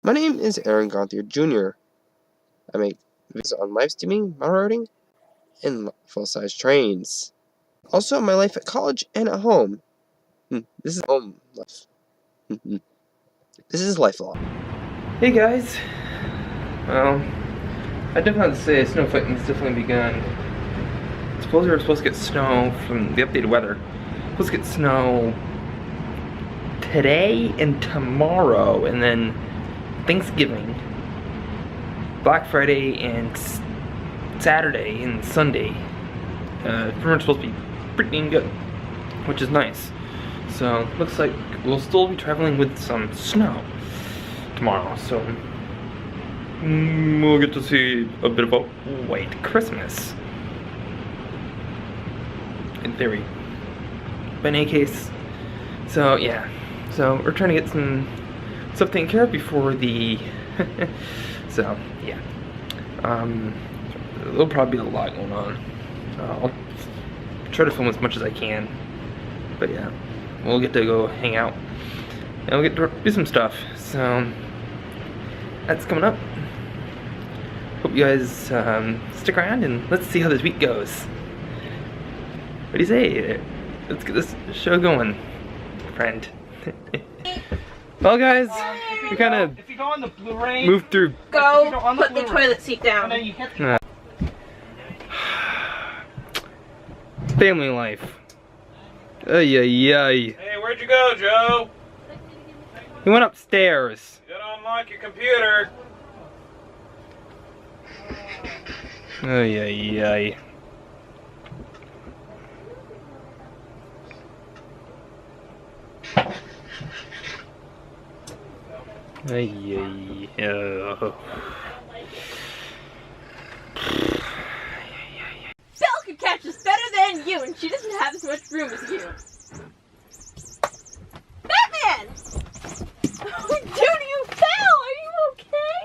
My name is Aaron Gonthier Jr. I make videos on live streaming, model routing, and full-size trains. Also, my life at college and at home. This is home life. This is life log. Hey guys. Well, I definitely have to say snow fighting's definitely begun. Supposedly we're supposed to get snow from the updated weather. We're supposed to get snow today and tomorrow, and then Thanksgiving, Black Friday, and Saturday and Sunday. Pretty much supposed to be pretty dang good, which is nice. So looks like we'll still be traveling with some snow tomorrow. So we'll get to see a bit of a white Christmas, in theory. But in any case, so yeah. So we're trying to get some stuff taken care of before the so yeah. There'll probably be a lot going on. I'll try to film as much as I can. But yeah, we'll get to go hang out and we'll get to do some stuff. So that's coming up. Hope you guys stick around and let's see how this week goes. What do you say? Let's get this show going, friend. Well guys, we kind of moved through. Go put the toilet seat down. Family life. Ay, ay, ay. Hey, where'd you go, Joe? He went upstairs. You gotta unlock your computer. Ay, ay, ay. Ay, ay, ay. Belle can catch us better than you, and she doesn't have as much room as you. Batman! Oh, dude, you fell! Are you okay?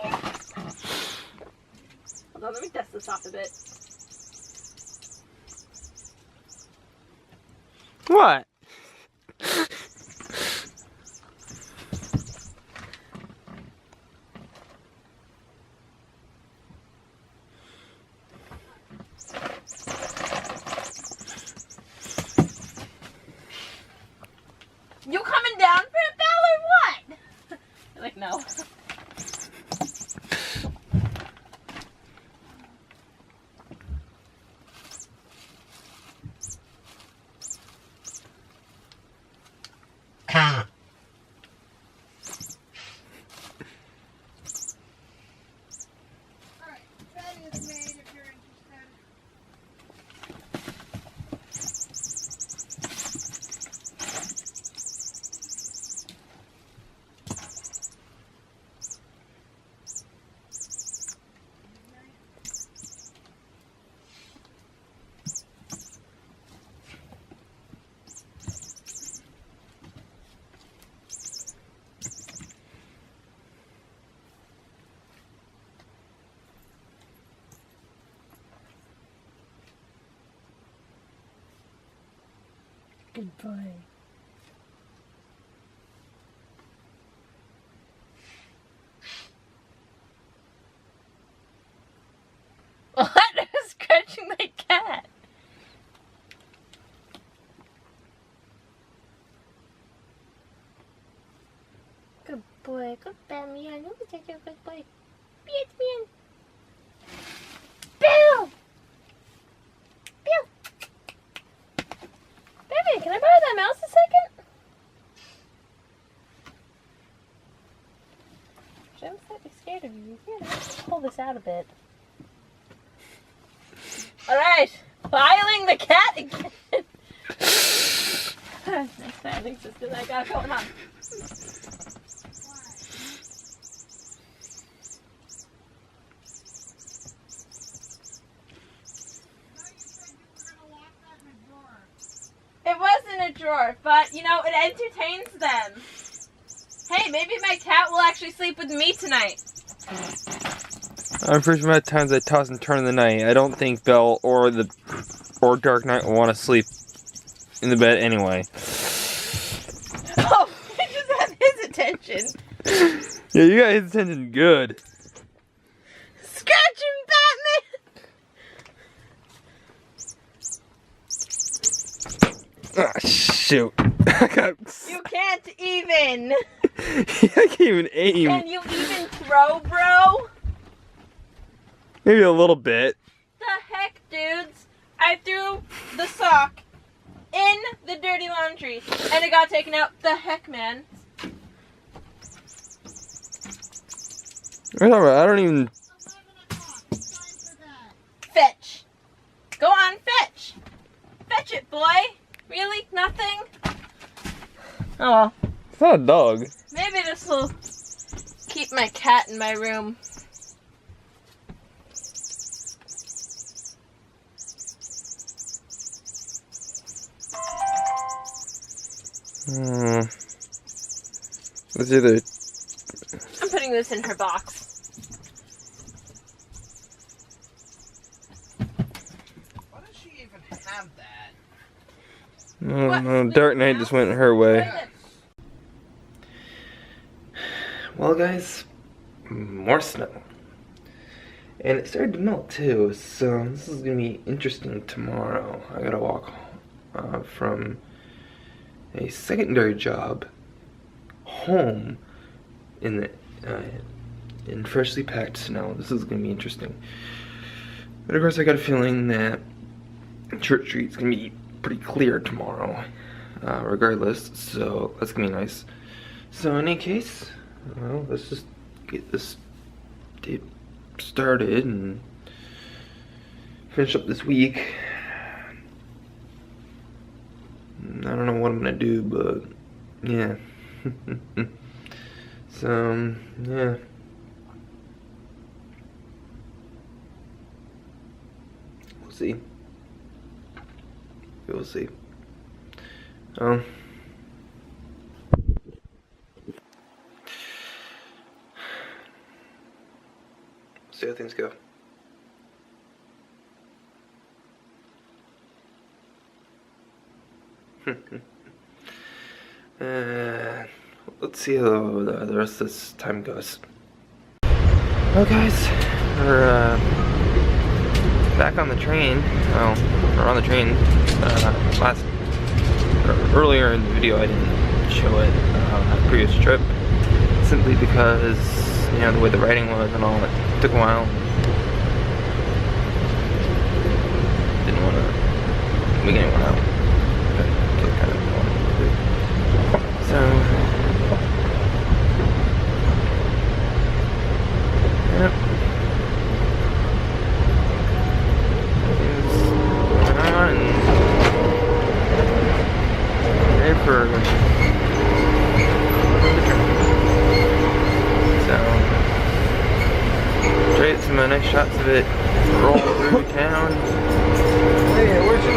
Hold on, let me dust this off a bit. What? You coming down for it, Belle, or what? You're like, no. Goodbye. What? Who's scratching my cat? Good boy. Good Batman. Look at you, good boy. Batman. Bill! Bill! Batman, can I borrow that mouse a second? I'm slightly scared of you. Here, let's pull this out a bit. Alright, filing the cat again. Next time, I think this is what I got going on. It was in a drawer, but you know, it entertains them. Hey, maybe my cat will actually sleep with me tonight. I'm pretty sure at times I toss and turn in the night. I don't think Belle or Dark Knight will want to sleep in the bed anyway. Oh, I just have his attention. Yeah, you got his attention good. Scratching Batman! Ah, shoot. I got. You can't even! I can't even aim. Can you even throw, bro? Maybe a little bit. The heck, dudes? I threw the sock in the dirty laundry and it got taken out. The heck, man? I don't even. Fetch. Go on, fetch. Fetch it, boy. Really? Nothing? Oh well. It's not a dog. Maybe this will keep my cat in my room. Let's either. I'm putting this in her box. Why does she even have that? No, Dark Knight just went her way. Well, guys, more snow. And it started to melt too, so this is gonna be interesting tomorrow. I gotta walk from a secondary job home in freshly packed snow. This is gonna be interesting. But of course, I got a feeling that Church Street's gonna be pretty clear tomorrow, regardless. So that's gonna be nice. So in any case, well, let's just get this date started and finish up this week. I don't know what I'm gonna do, but yeah. So yeah. We'll see. We'll see. See how things go. Let's see how the rest of this time goes. Well, guys, we're back on the train. Well, we're on the train. Earlier in the video, I didn't show it on that previous trip, simply because, you know, the way the writing was and all, it took a while. Didn't want to make anyone out. But just kind of wanted to. So, yep. Things going on and ready for the trip. So, try to get some nice shots of it roll through town. Hey, where's you?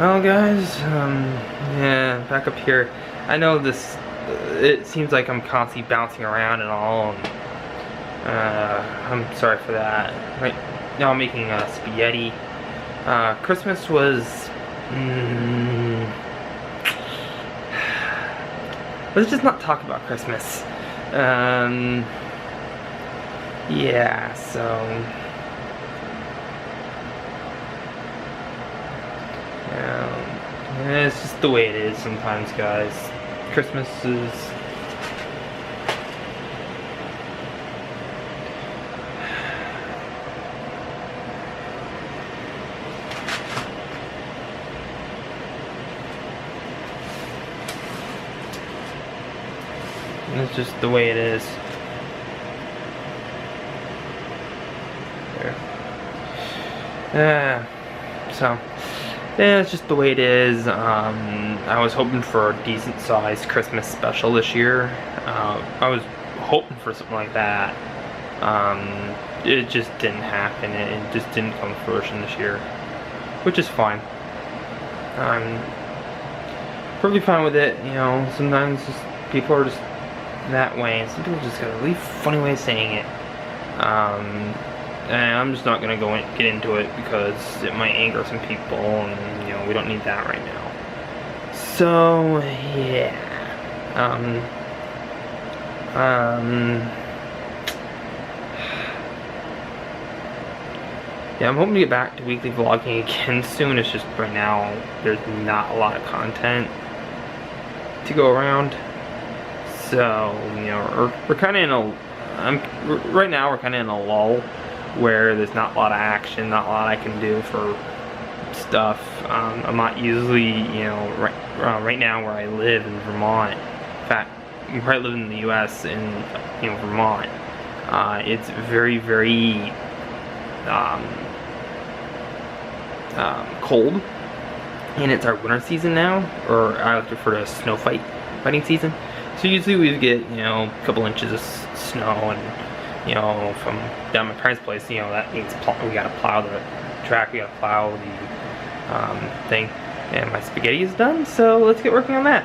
Well, guys, yeah, back up here. I know this, it seems like I'm constantly bouncing around and all, and, I'm sorry for that. Right now I'm making spaghetti. Christmas was, let's just not talk about Christmas. Yeah, so, yeah, it's just the way it is sometimes, guys. Christmas is... it's just the way it is. There. So, yeah, it's just the way it is. I was hoping for a decent sized Christmas special this year. I was hoping for something like that. It just didn't happen. It just didn't come to fruition this year, which is fine. I'm perfectly fine with it. You know, sometimes just people are just that way, and some people just got a really funny way of saying it. And I'm just not gonna get into it because it might anger some people, and you know, we don't need that right now. So yeah, yeah, I'm hoping to get back to weekly vlogging again soon. It's just right now there's not a lot of content to go around. So you know, we're kind of in a right now we're kind of in a lull where there's not a lot of action, not a lot I can do for stuff. I'm not usually, you know, right now where I live in Vermont. In fact, where I live in the U.S. in, you know, Vermont, it's very, very cold, and it's our winter season now, or I like to refer to as fighting season. So usually we get, you know, a couple inches of snow, and you know, from down my parents' place, you know, that means we gotta plow the track, we gotta plow the thing, and my spaghetti is done, so let's get working on that.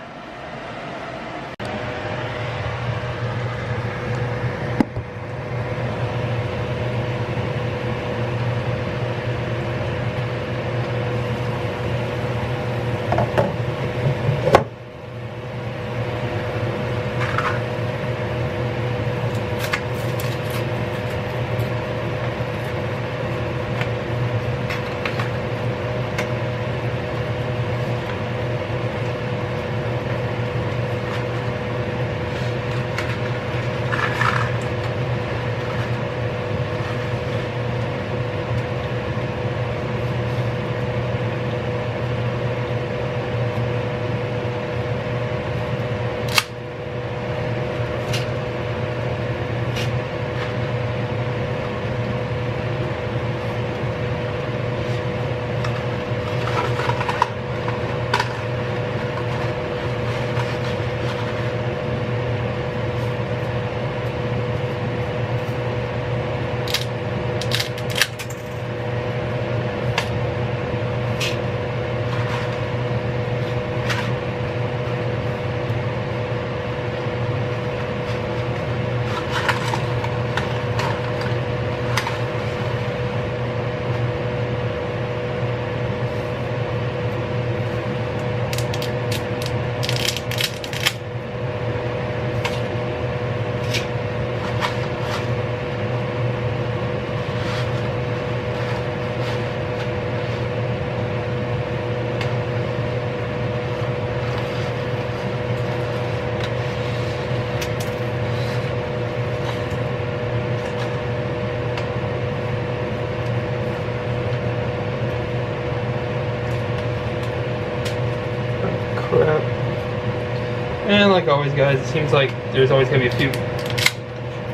And like always, guys, it seems like there's always gonna be a few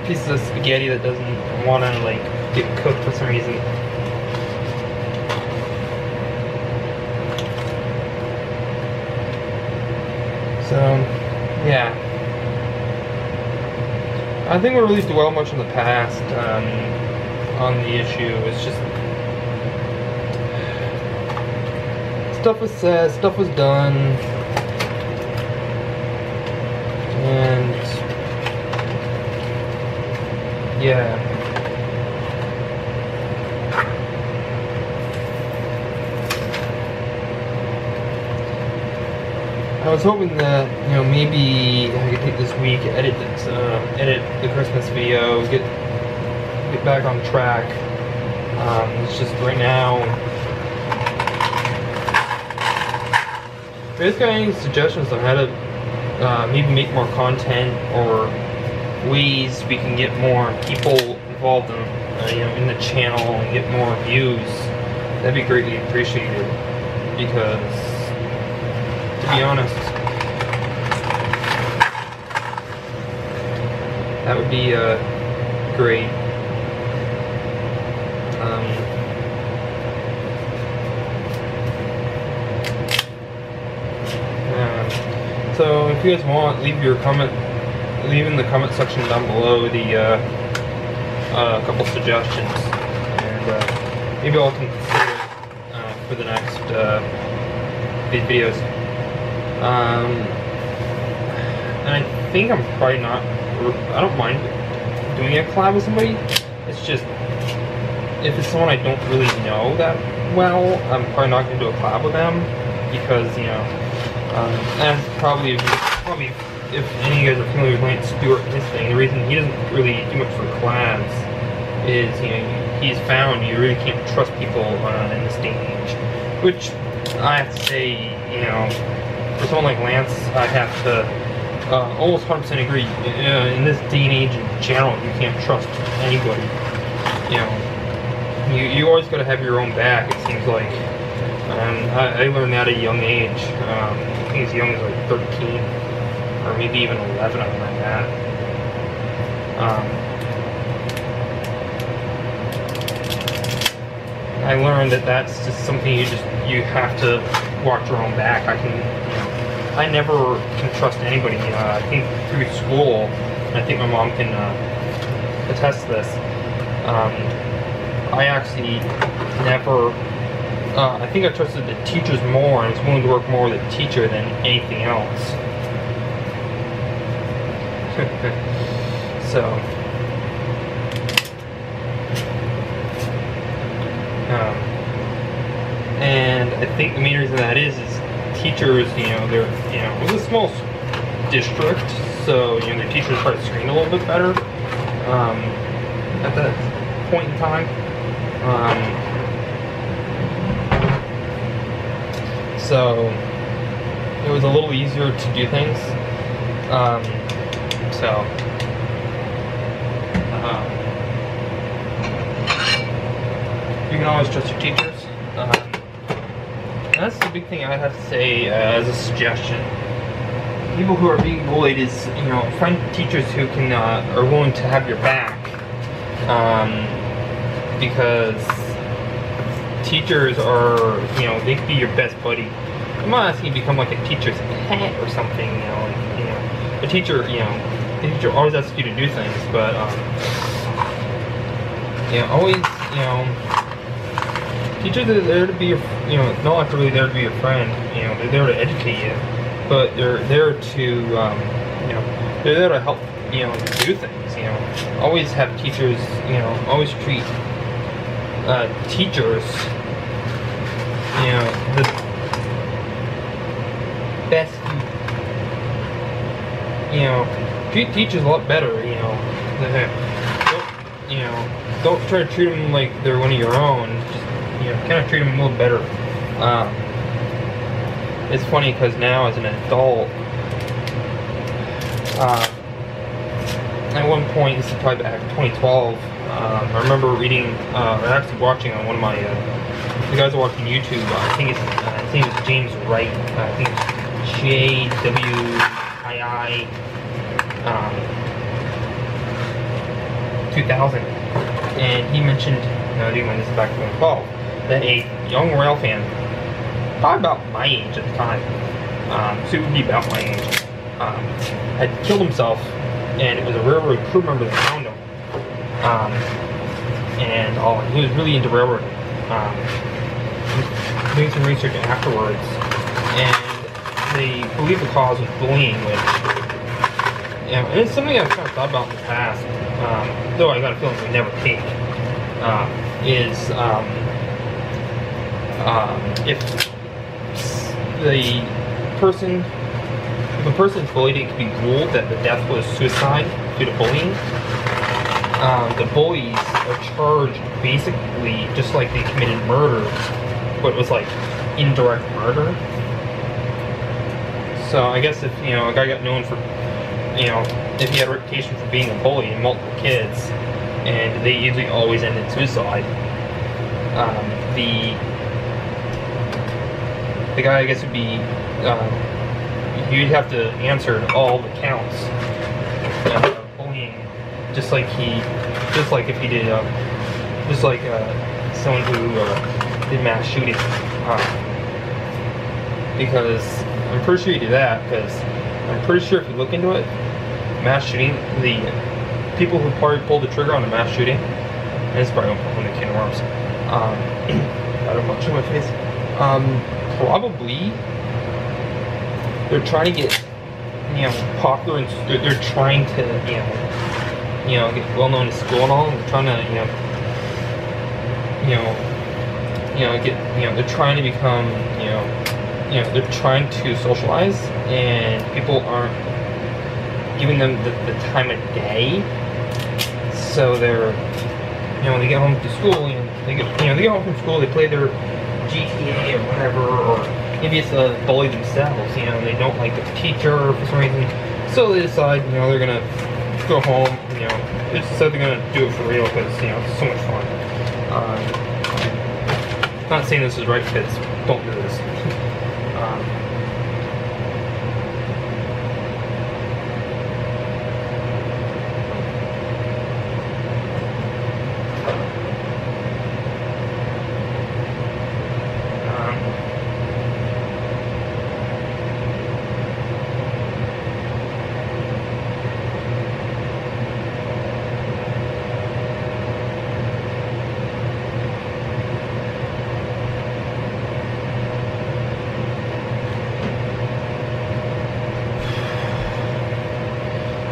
pieces of spaghetti that doesn't want to like get cooked for some reason. So yeah, I think we're really dwell much on the past on the issue. It's just stuff was said, stuff was done, and yeah. I was hoping that, you know, maybe I could take this week, edit the Christmas video, get back on track. It's just right now. If you guys got any suggestions on how to maybe make more content or ways we can get more people involved in, you know, in the channel and get more views, that'd be greatly appreciated. Because, to be honest, that would be great. So if you guys want, leave in the comment section down below a couple suggestions, and maybe I'll consider it for the next these videos. And I think I'm probably not. I don't mind doing a collab with somebody. It's just if it's someone I don't really know that well, I'm probably not going to do a collab with them because, you know. And probably if any of you guys are familiar with Lance Stewart and his thing, the reason he doesn't really do much for collabs is, you know, he's found you really can't trust people in this day and age. Which I have to say, you know, for someone like Lance, I have to almost 100% agree. In this day and age in general, you can't trust anybody. You know, you always got to have your own back. It seems like. I learned that at a young age. I think as young as like 13, or maybe even 11. I learned that. I learned that that's just something you have to watch your own back. I never can trust anybody. I think through school, and I think my mom can attest to this. I actually never. I think I trusted the teachers more and was willing to work more with the teacher than anything else. So, and I think the main reason that is teachers, you know, it was a small district, so, you know, their teachers probably screened a little bit better at that point in time. So it was a little easier to do things. You can always trust your teachers. That's the big thing I have to say as a suggestion. People who are being bullied is, you know, find teachers who can are willing to have your back, because teachers are, you know, they can be your best buddy. I'm not asking you to become like a teacher's pet or something, you know. A teacher, you know, the teacher always asks you to do things, but you know, always, you know, teachers are there to be your, you know, not like really there to be your friend. You know, they're there to educate you, but they're there to, you know, they're there to help, you know, do things. You know, always have teachers, you know, always treat teachers, you know, the best, you know, treat teachers a lot better, you know. Don't try to treat them like they're one of your own. Just, you know, kind of treat them a little better. It's funny because now as an adult, at one point, this is probably back in 2012, I remember reading, or actually watching on one of my, the guys are watching YouTube, I think his name is James Wright, I think it's JWII 2000, and he mentioned, again, this is back in 2012, that a young rail fan, probably about my age at the time, so he would be about my age, had killed himself, and it was a railroad crew member that found him. And he was really into railroading. doing some research afterwards, and they believe the cause was bullying, which, and it's something I've kind of thought about in the past, though I got a feeling we never take, is if a person is bullied, it can be ruled that the death was suicide due to bullying. The bullies are charged basically just like they committed murder, but it was like indirect murder. So I guess if, you know, a guy got known for, you know, if he had a reputation for being a bully and multiple kids, and they usually always end in suicide, the guy, I guess, would be, you'd have to answer to all the counts of bullying, just like if he did, just like someone who did mass shooting, because I'm pretty sure you do that, because I'm pretty sure if you look into it, mass shooting, the people who probably pulled the trigger on a mass shooting, and this probably won't put the can of worms, I don't much on my face, probably they're trying to get, you know, popular, and they're trying to, you know, get well known in school and all. And they're trying to, they're trying to become, they're trying to socialize, and people aren't giving them the time of day. So they're, when they get home from school, they get home from school, they play their GTA or whatever, or maybe it's a bully themselves, they don't like the teacher for some reason, so they decide, they're gonna go home, they decide they're gonna do it for real, because, it's so much fun. Not saying this is right, kids, don't do this.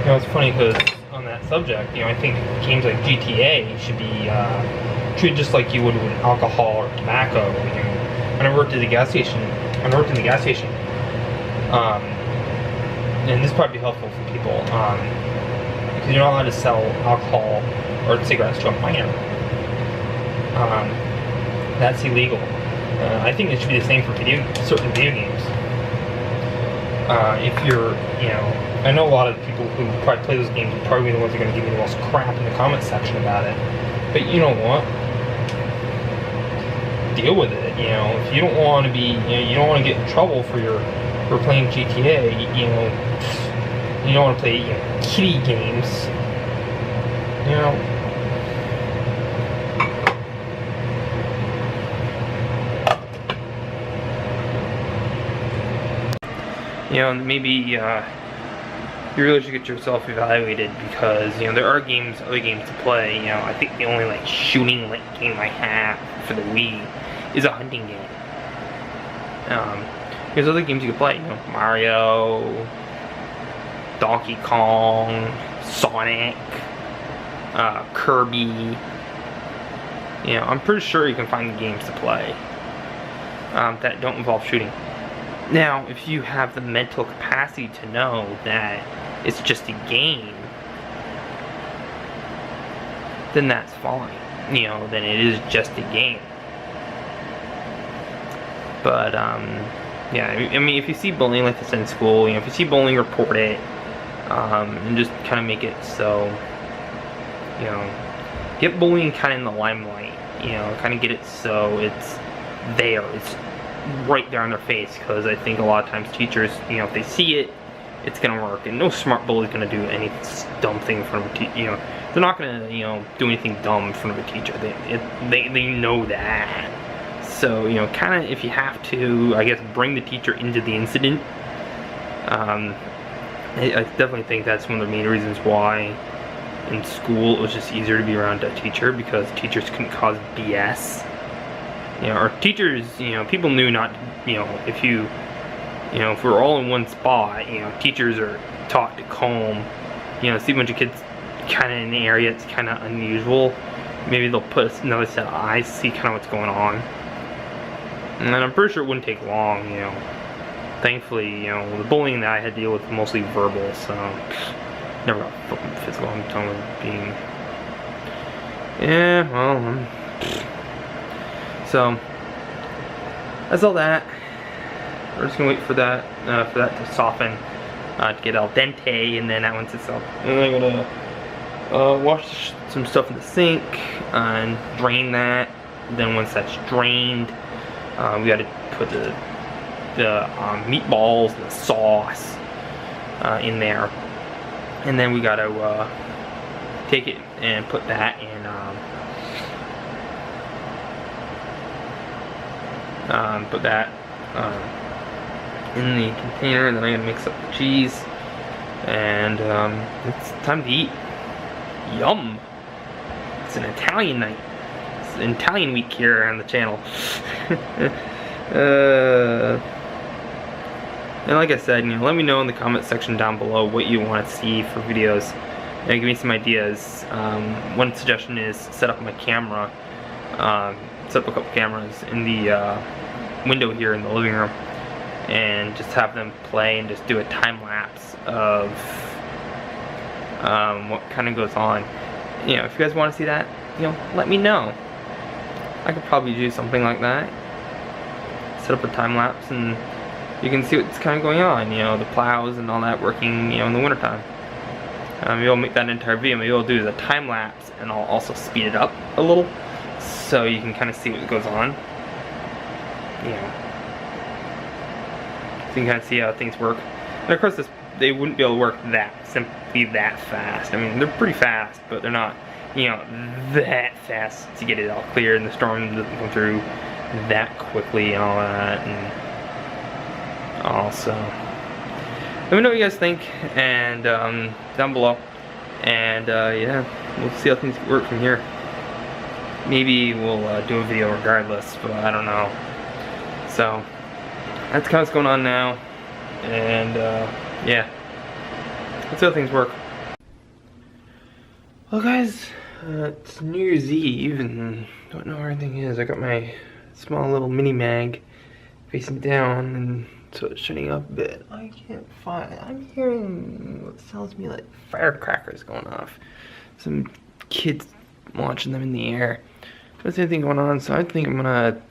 It's funny because on that subject, I think games like GTA should be treated just like you would with alcohol or tobacco. When I worked at the gas station, and this would probably be helpful for people, because you're not allowed to sell alcohol or cigarettes to a minor. That's illegal. I think it should be the same for certain video games. If you're, I know a lot of people who probably play those games are probably the ones who are going to give you the most crap in the comment section about it. But you know what? Deal with it. If you don't want to be, you don't want to get in trouble for playing GTA. You don't want to play kiddie games. Maybe you really should get yourself evaluated, because there are other games to play. I think the only shooting game I have for the Wii is a hunting game. There's other games you can play. Mario, Donkey Kong, Sonic, Kirby. I'm pretty sure you can find games to play that don't involve shooting. Now, if you have the mental capacity to know that it's just a game, then that's fine. Then it is just a game. But, yeah, I mean, if you see bullying like this in school, if you see bullying, report it, and just kind of make it so, get bullying kind of in the limelight, kind of get it so it's there, it's right there on their face, because I think a lot of times teachers, if they see it, it's gonna work, and no smart bully is gonna do any dumb thing in front of a teacher. They're not gonna, do anything dumb in front of a teacher. They know that. So, kind of, if you have to, I guess, bring the teacher into the incident. I definitely think that's one of the main reasons why in school it was just easier to be around a teacher, because teachers couldn't cause BS. You know, our teachers, you know, people knew not, you know, if you know, if we're all in one spot, you know, teachers are taught to comb, you know, see a bunch of kids kind of in the area, it's kind of unusual. Maybe they'll put another set of eyes, see kind of what's going on. And then I'm pretty sure it wouldn't take long, you know. Thankfully, you know, the bullying that I had to deal with was mostly verbal, so never got fucking physical. I'm telling you, being, yeah, well, so that's all that. We're just gonna wait for that to soften, to get al dente, and then that one sits up. And then I'm gonna wash some stuff in the sink and drain that. Then once that's drained, we gotta put the meatballs and the sauce in there, and then we gotta take it and put that in in the container, and then I'm gonna mix up the cheese, and it's time to eat. Yum! It's an Italian night. It's an Italian week here on the channel. And like I said, you know, let me know in the comment section down below what you want to see for videos, and give me some ideas. One suggestion is set up my camera, set up a couple cameras in the window here in the living room, and just have them play and just do a time lapse of what kind of goes on. You know, if you guys want to see that, you know, let me know. I could probably do something like that. Set up a time lapse and you can see what's kind of going on. You know, the plows and all that working, you know, in the wintertime. Maybe I'll make that entire video. Maybe I'll do the time lapse, and I'll also speed it up a little so you can kind of see what goes on. You know, so you can kind of see how things work. And of course, they wouldn't be able to work simply that fast. I mean, they're pretty fast, but they're not, you know, that fast to get it all clear, and the storm doesn't come through that quickly and all that. And also, let me know what you guys think, and down below, and yeah, we'll see how things work from here. Maybe we'll do a video regardless, but I don't know. So that's kind of what's going on now, and yeah, let's see how things work. Well guys, it's New Year's Eve and don't know where everything is. I got my small little mini mag facing down, and so it's shutting up a bit. I can't find, I'm hearing what sounds to me like firecrackers going off. Some kids launching them in the air. There's anything going on, so I think I'm gonna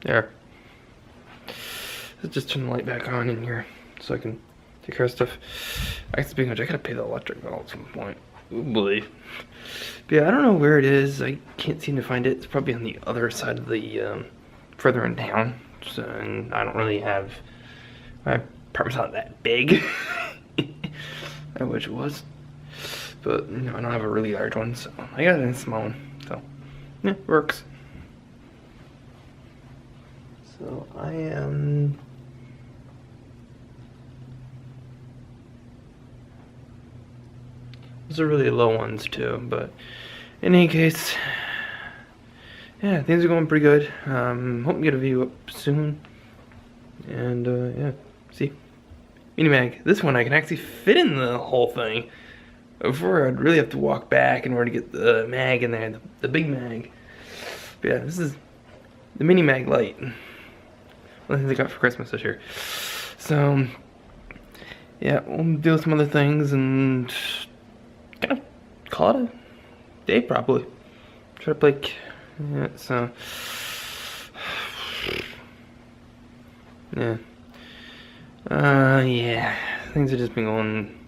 there. Let's just turn the light back on in here so I can take care of stuff. Speaking of which, I gotta pay the electric bill at some point. Ooh, boy. But yeah, I don't know where it is. I can't seem to find it. It's probably on the other side of the further in town. So, and I don't really have, my apartment's not that big. I wish it was. But you know, I don't have a really large one, so I got it in a small one. So yeah, it works. So I am those are really low ones too, but in any case, yeah, things are going pretty good. Hope to get a video up soon. And yeah, see. Mini mag. This one I can actually fit in the whole thing. Before I'd really have to walk back in order to get the mag in there, the big mag. But yeah, this is the mini mag light. One of the things I got for Christmas this year. So yeah, we'll do some other things and kind of call it a day probably. Try to play, yeah, so yeah. Yeah, things have just been going.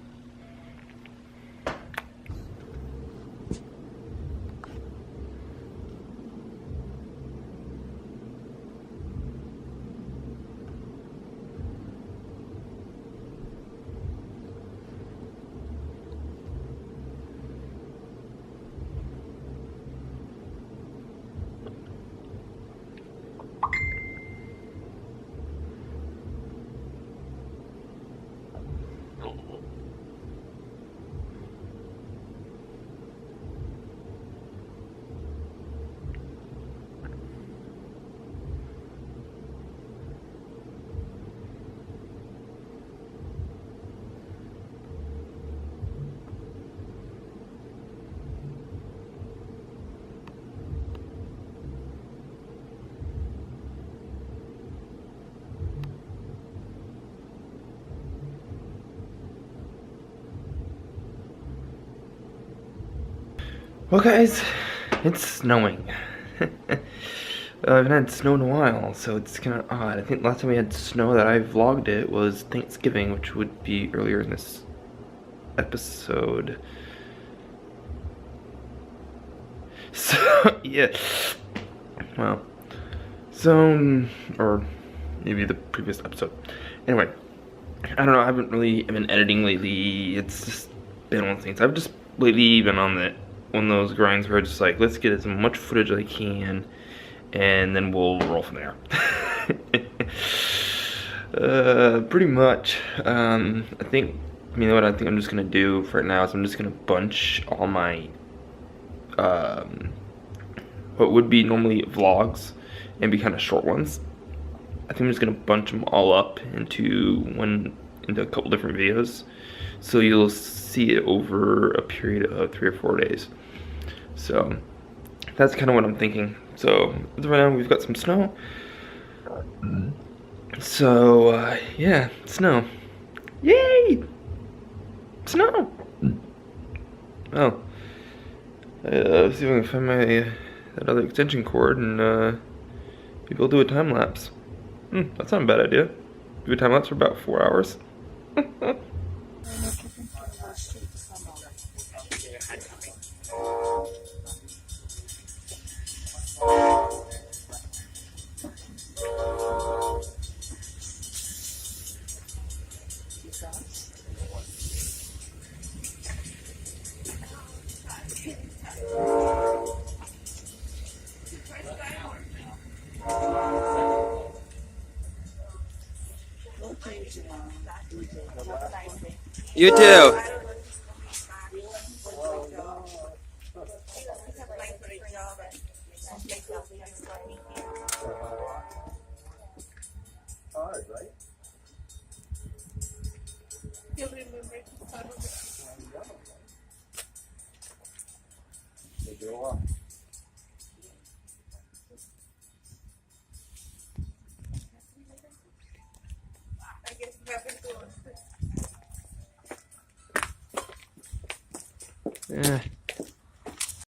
Well, guys, it's snowing. I haven't had snow in a while, so it's kind of odd. I think last time we had snow that I vlogged it was Thanksgiving, which would be earlier in this episode. So, yeah. Well, so, or maybe the previous episode. Anyway, I don't know, I haven't really been editing lately. It's just been one of those things. I've just lately been on one of those grinds where it's just like, let's get as much footage as I can, and then we'll roll from there. Pretty much. I think, you know what I think I'm just gonna do for right now is I'm just gonna bunch all my, what would be normally vlogs and be kind of short ones. I think I'm just gonna bunch them all up into a couple different videos, so you'll see it over a period of 3 or 4 days. So that's kind of what I'm thinking. So right now we've got some snow. So yeah, snow. Yay! Snow. Oh, let's see if I can find that other extension cord and maybe we'll do a time lapse. That's not a bad idea. Do a time lapse for about 4 hours. You too. Yeah.